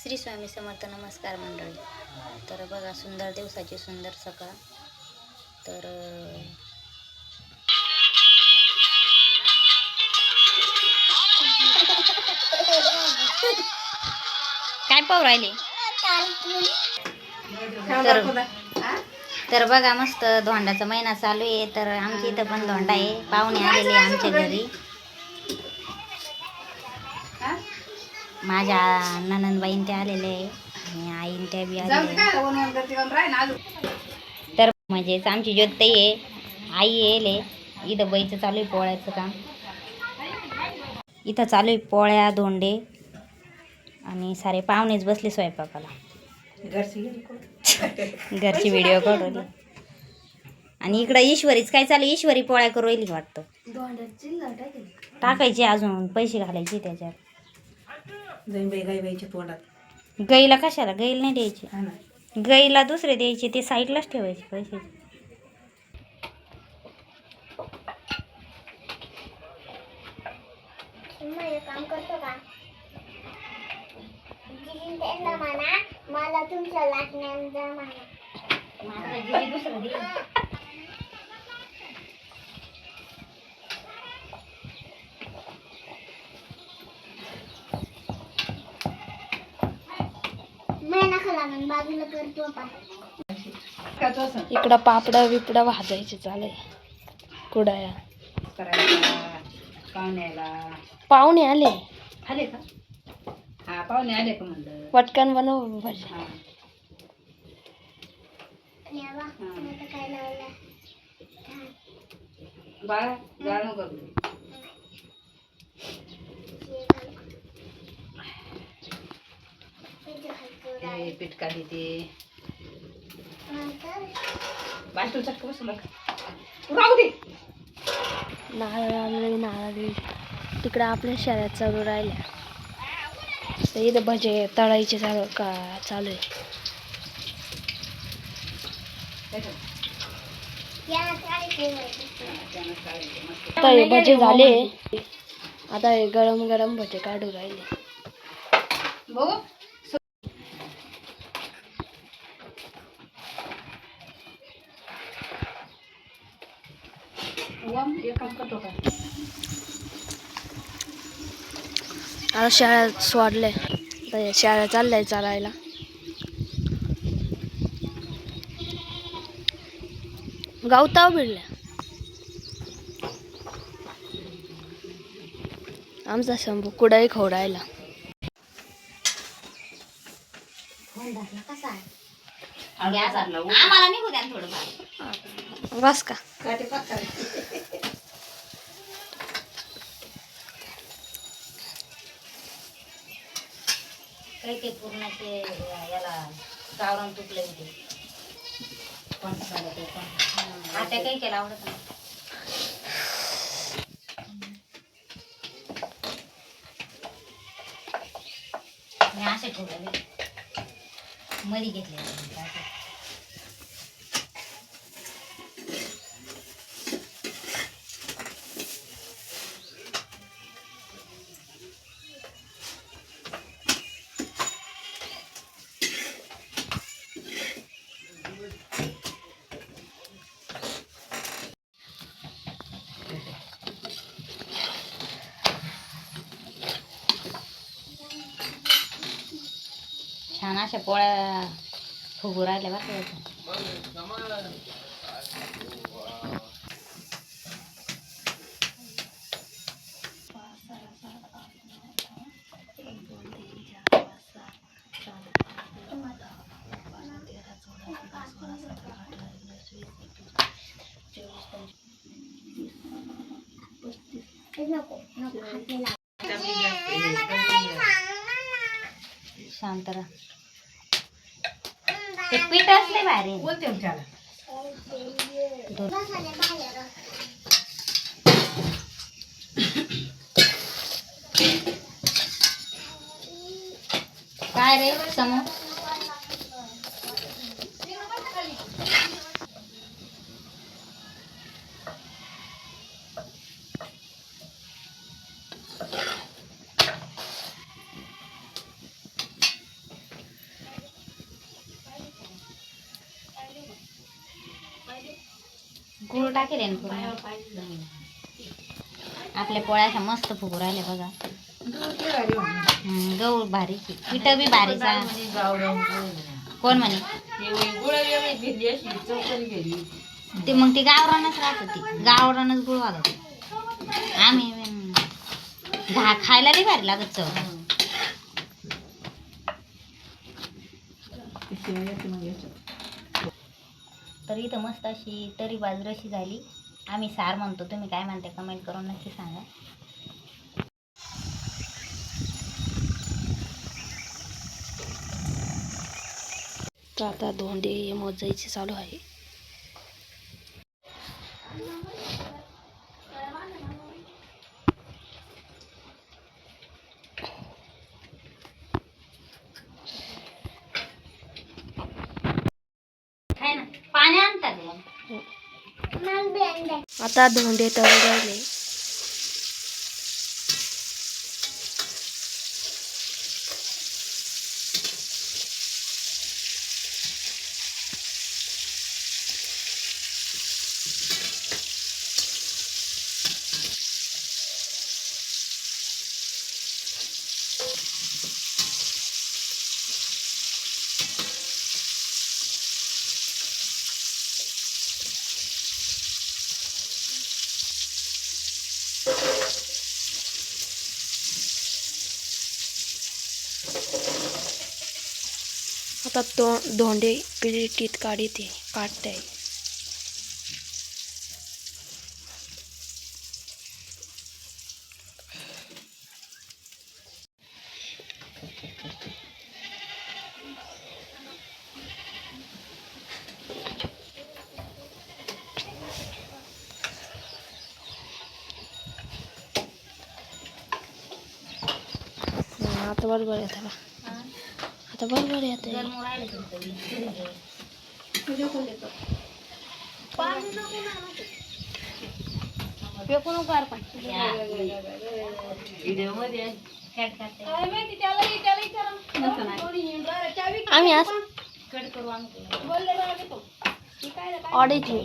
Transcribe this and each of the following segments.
श्री स्वामी समर्थ. नमस्कार मंडळी. तर बघा, सुंदर दिवसाची सुंदर सकाळ. तर काय पाहू राहिले? तर बघा, मस्त धोंडाचा महिना चालू आहे. तर आमच्या इथं पण धोंडा आहे. पाहुणे आलेले आमच्या घरी. माझ्या ननंदबाईन ते आलेले आहे आणि आईन त्या बी आलेले. तर म्हणजेच आमची ज्योतिताई आहे, आई येले. इथं बाईचं चालू आहे पोळ्याचं काम. इथं चालू आहे पोळ्या, धोंडे आणि सारे पाहुणेच बसले स्वयंपाकाला. घरची व्हिडिओ काढवली. आणि इकडं ईश्वरीच काय चालू, ईश्वरी पोळ्या करू राहिली वाटतं. टाकायचे अजून, पैसे घालायचे त्याच्यात. गाईला कशाला? गाईला नाही द्यायचे. गाईला दुसरे द्यायचे, ते साईडलाच ठेवायचे पैसे. काम करतो का? मला तुमच्या लागण्याचा इकडं पापडा बिपडा भाजायचे चालू आहे. कुडाया पाहुणे आले. आले का? हा, पाहुणे आले का म्हणलं. पटकन बनव भाजी. बाळा जाणू करू. पीठ काढी ते बाटू चटक बसू राहू दे. नारळ तिकडं आपल्या शहरात चालू राहिल्या. तर इथं भजे तळायचे चालू आहे. आता हे भजे झाले. आता हे गरम गरम भजे काढू राहिले. आता शाळेत सोडले. तर शाळा चाललंय चालायला. गावताव भिडल्या. आमचा शंभू कुडाई खोडायला. आम्हाला निघू द्या थोडं. बस का? काही ते पूर्णाचे याला गावरान तुपले होते. आता काही केलं आवडत नाही. मी असे ठेवले मध्ये घेतले. छान अशा पोळ्या फुगू राहिल्या बरं का. शांत राहा. ते पीठ असले भारी. काय रे समोर? गुळ टाकेल आहे ना पूर्ण. आपल्या पोळ्या अशा मस्त फुगू राहिल्या बघा. गहू भारीची पिठ बी भारीचा. कोण म्हणे ते मग ती गावरानच राहत होती. गावरानच गुळ वागत आम्ही खायला नाही भारी लागत चव. तर इथं मस्त अशी तरी बाजूरशी झाली. आम्ही सार म्हणतो, तुम्ही काय म्हणते कमेंट करून नक्की सांगा. तर आता धोंडे मोजायचे चालू आहे. काय ना पाणी आणतात आता धोंडे तळून राहिले. आता धोंडे पिटीत काढते काढते. आता बरोबर आहे त्याला. आता बरोबर येते. आम्ही आज ऑडिची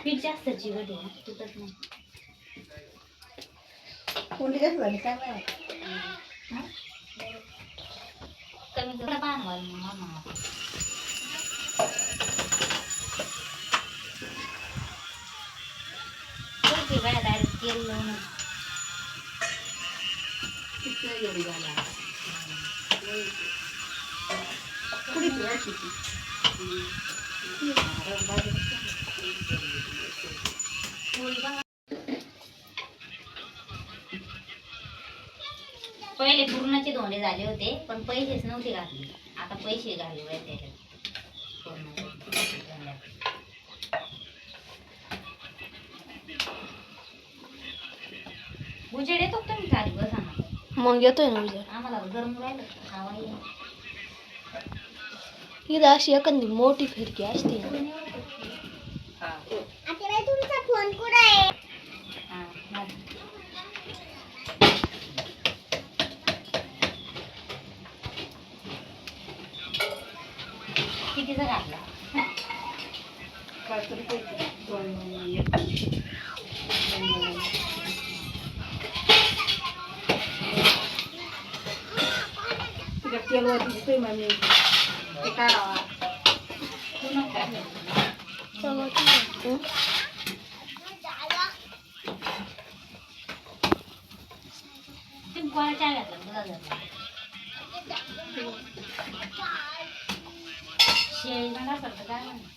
पीठ जास्त चिकट आहे, तुटत नाही. कमी करा पानवाल मामा. ओके बाय डायरेक्ट तेल लावून पहिले पूर्णाचे धोंडे झाले होते, पण पैसेच नव्हते घातले. आता पैसे घालले त्याच्यात. उजेड येतो का तुम्ही खाली बसा ना. मग येतोय ना उजेड. आम्हाला गरम राहिलं खावा ये. इथं अशी एखादी मोठी खिडकी असते ना. तुमचा फोन कुठे आहे? कितीचा घातला? तुम्ही कोणाच्या घातला तुला घातला शेळी मला करतं काय म्हणा.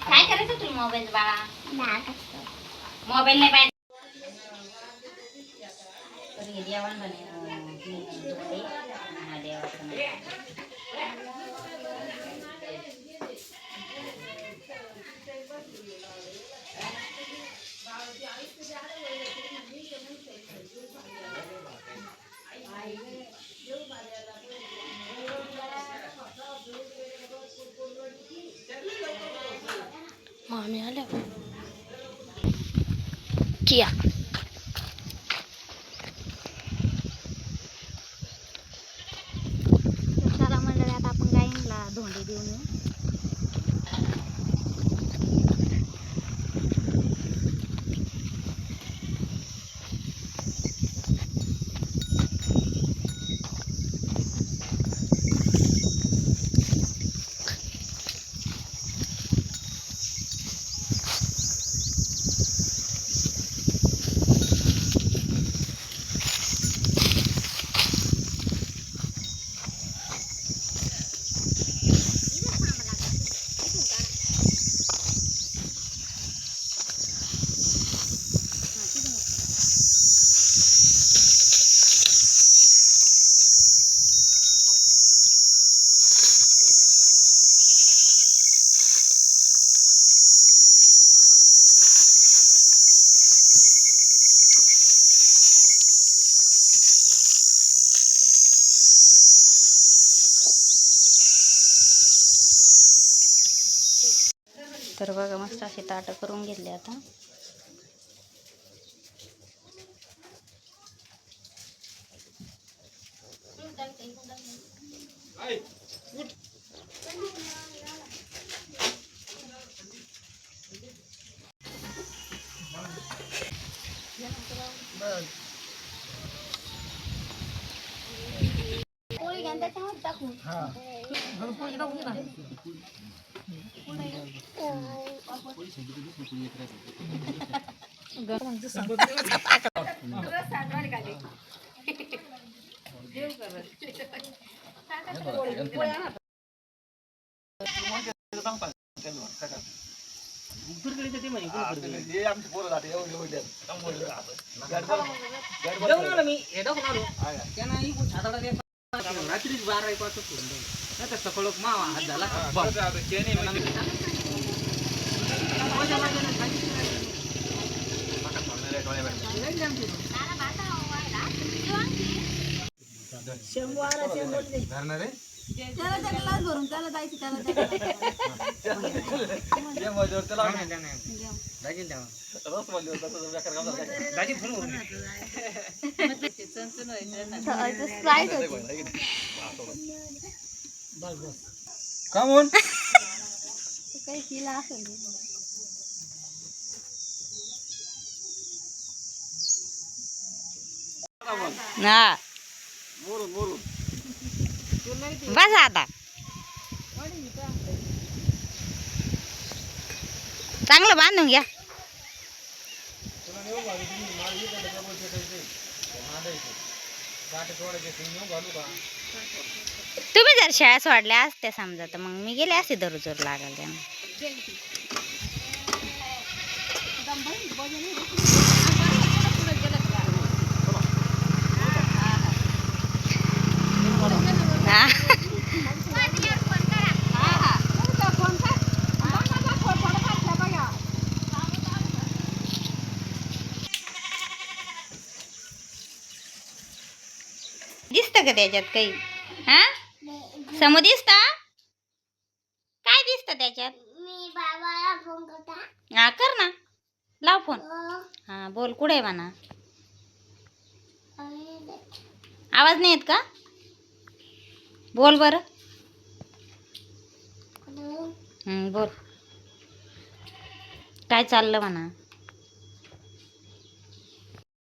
काय करायचं तुला मोबाईल बाळा? मोबाईल नाही पाहिजे. देवाण बने देवाचं किया. चला मंडळी, आता आपण गाईंना धोंडे देऊन येऊ. तर बघा, मस्त असे ताटं करून घेतले आता. पोळी घ्या त्याच्यामध्ये टाकून. रात्रीच 12-1 वाजता सोडून नाही तर सकाळ मावा हात झाला कामून काही केला असेल. हा बस आता. चांगलं बांधून घ्या. तुम्ही जर शाळा सोडल्या असत्या समजा तर मग मी गेले असते दररोज लागायला त्यांना. दिसतं का त्याच्यात काही? हा समोर दिसत? काय दिसतं त्याच्यात? मी बाबाला फोन करता. हा कर ना, लाव फोन. हा बोल, कुठे आहे म्हणा. आवाज नाही येत का? बोल बरं. बोल, काय चाललं म्हणा.